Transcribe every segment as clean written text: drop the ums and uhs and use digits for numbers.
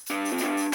Hi,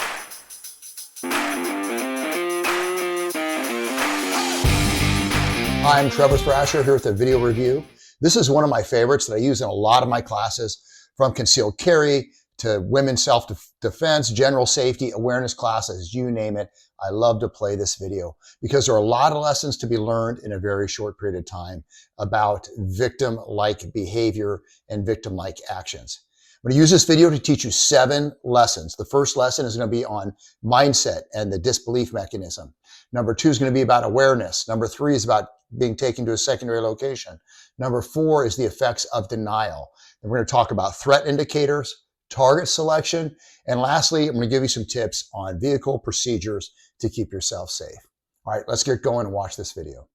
I'm Trevor Thrasher here with a video review. This is one of my favorites that I use in a lot of my classes, from concealed carry to women's self-defense, general safety, awareness classes, you name it. I love to play this video because there are a lot of lessons to be learned in a very short period of time about victim-like behavior and victim-like actions. I'm going to use this video to teach you 7 lessons. The first lesson is going to be on mindset and the disbelief mechanism. Number 2 is going to be about awareness. Number 3 is about being taken to a secondary location. Number 4 is the effects of denial. And we're going to talk about threat indicators, target selection, and lastly, I'm going to give you some tips on vehicle procedures to keep yourself safe. All right, let's get going and watch this video.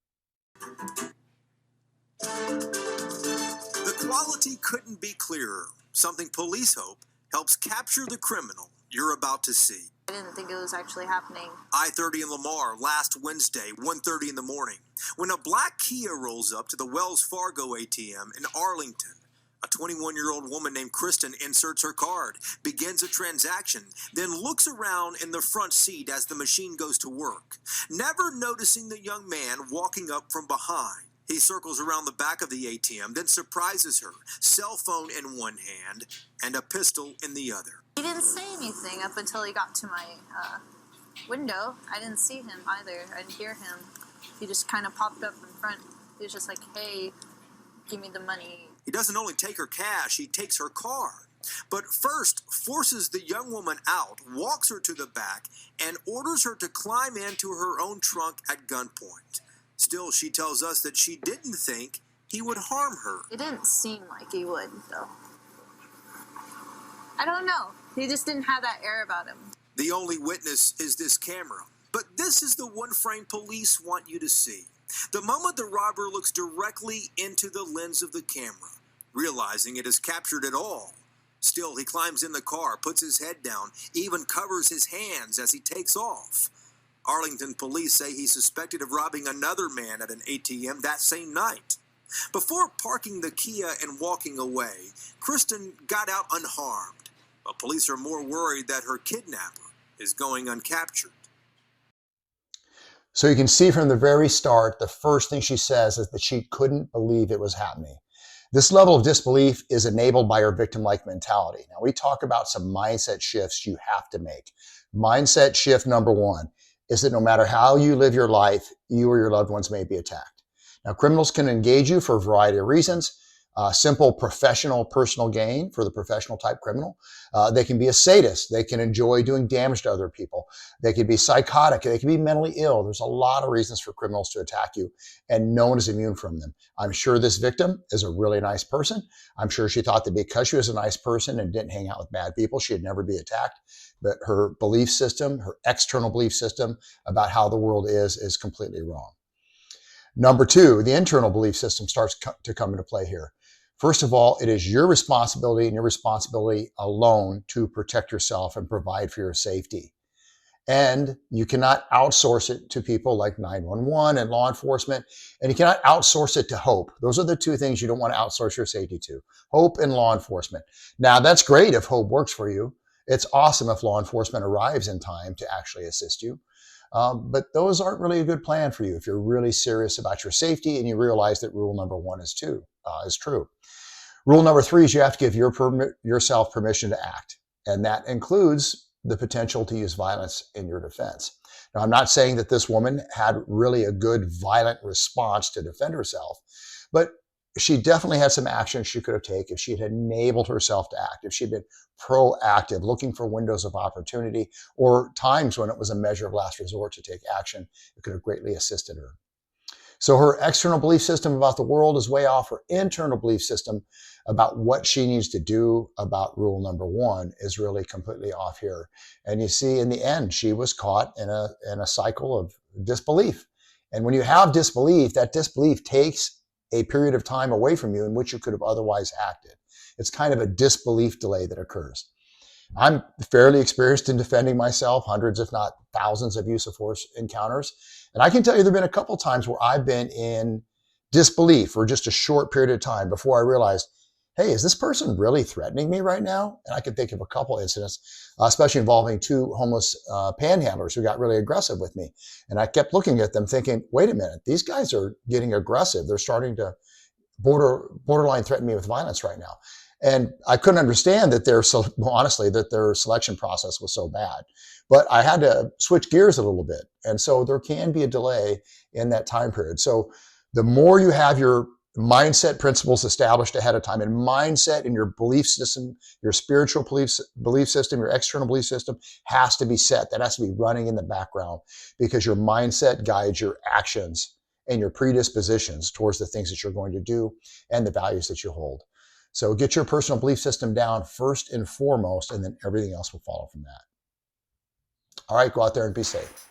The quality couldn't be clearer. Something police hope helps capture the criminal you're about to see. I didn't think it was actually happening. I-30 in Lamar last Wednesday, 1:30 in the morning, when a black Kia rolls up to the Wells Fargo ATM in Arlington. A 21-year-old woman named Kristen inserts her card, begins a transaction, then looks around in the front seat as the machine goes to work, never noticing the young man walking up from behind. He circles around the back of the ATM, then surprises her, cell phone in one hand and a pistol in the other. He didn't say anything up until he got to my window. I didn't see him either. I didn't hear him. He just kind of popped up in front. He was just like, hey, give me the money. He doesn't only take her cash, he takes her car. But first, forces the young woman out, walks her to the back, and orders her to climb into her own trunk at gunpoint. Still, she tells us that she didn't think he would harm her. It didn't seem like he would, though. I don't know. He just didn't have that air about him. The only witness is this camera. But this is the one frame police want you to see. The moment the robber looks directly into the lens of the camera, realizing it has captured it all. Still, he climbs in the car, puts his head down, even covers his hands as he takes off. Arlington police say he's suspected of robbing another man at an ATM that same night. Before parking the Kia and walking away, Kristen got out unharmed. But police are more worried that her kidnapper is going uncaptured. So you can see from the very start, the first thing she says is that she couldn't believe it was happening. This level of disbelief is enabled by her victim-like mentality. Now, we talk about some mindset shifts you have to make. Mindset shift number 1 is that no matter how you live your life, you or your loved ones may be attacked. Now, criminals can engage you for a variety of reasons. Simple professional personal gain for the professional type criminal. They can be a sadist. They can enjoy doing damage to other people. They can be psychotic. They can be mentally ill. There's a lot of reasons for criminals to attack you, and no one is immune from them. I'm sure this victim is a really nice person. I'm sure she thought that because she was a nice person and didn't hang out with bad people, she'd never be attacked. But her belief system, her external belief system about how the world is completely wrong. Number 2, the internal belief system starts to come into play here. First of all, it is your responsibility and your responsibility alone to protect yourself and provide for your safety. And you cannot outsource it to people like 911 and law enforcement, and you cannot outsource it to hope. Those are the 2 things you don't want to outsource your safety to, hope and law enforcement. Now, that's great if hope works for you. It's awesome if law enforcement arrives in time to actually assist you. But those aren't really a good plan for you if you're really serious about your safety and you realize that rule number 1 is true. Rule number 3 is you have to give yourself permission to act. And that includes the potential to use violence in your defense. Now, I'm not saying that this woman had really a good violent response to defend herself, but she definitely had some action she could have taken if she had enabled herself to act, if she'd been proactive, looking for windows of opportunity, or times when it was a measure of last resort to take action. It could have greatly assisted her. So her external belief system about the world is way off. Her internal belief system about what she needs to do about rule number 1 is really completely off here. And you see, in the end, she was caught in a cycle of disbelief. And when you have disbelief, that disbelief takes a period of time away from you in which you could have otherwise acted. It's kind of a disbelief delay that occurs. I'm fairly experienced in defending myself, hundreds, if not thousands of use of force encounters. And I can tell you there have been a couple times where I've been in disbelief for just a short period of time before I realized, hey, is this person really threatening me right now? And I can think of a couple incidents, especially involving two homeless panhandlers who got really aggressive with me. And I kept looking at them thinking, wait a minute, these guys are getting aggressive. They're starting to borderline threaten me with violence right now. And I couldn't understand that honestly, that their selection process was so bad. But I had to switch gears a little bit. And so there can be a delay in that time period. So the more you have your mindset principles established ahead of time, and mindset in your belief system, your spiritual belief system, your external belief system has to be set. That has to be running in the background, because your mindset guides your actions and your predispositions towards the things that you're going to do and the values that you hold. So get your personal belief system down first and foremost, and then everything else will follow from that. All right, go out there and be safe.